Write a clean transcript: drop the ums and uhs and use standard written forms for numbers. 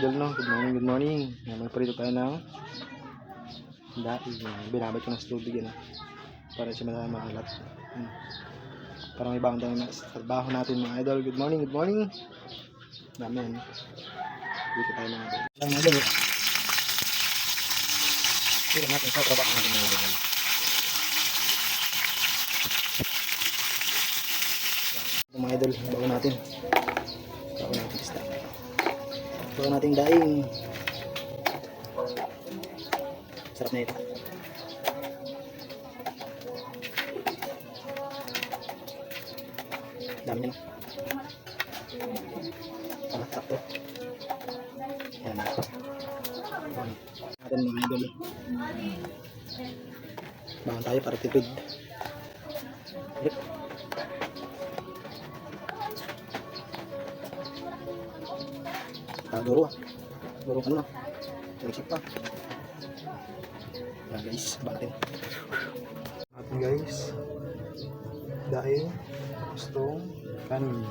idol, no? Good morning, good morning. Magparito tayo ng daing. Binabad ko ng tubig yan, para siya maalat. Para may baon tayo na trabaho natin, mga idol. Good morning, good morning. Dami yan. Dito tayo, mga idol. Mga idol, hindi natin sa trabaho natin, mga idol. Mga idol, baon natin. Baon natin isda. Baon natin daing. Sarap na ito. Dami niya, no? Sakto. Yan. Natin, mga idol. Baon tayo para tipid. Duro ka na. Tulisip pa. Yan guys, batin. Atin guys, dahil gustong kanin.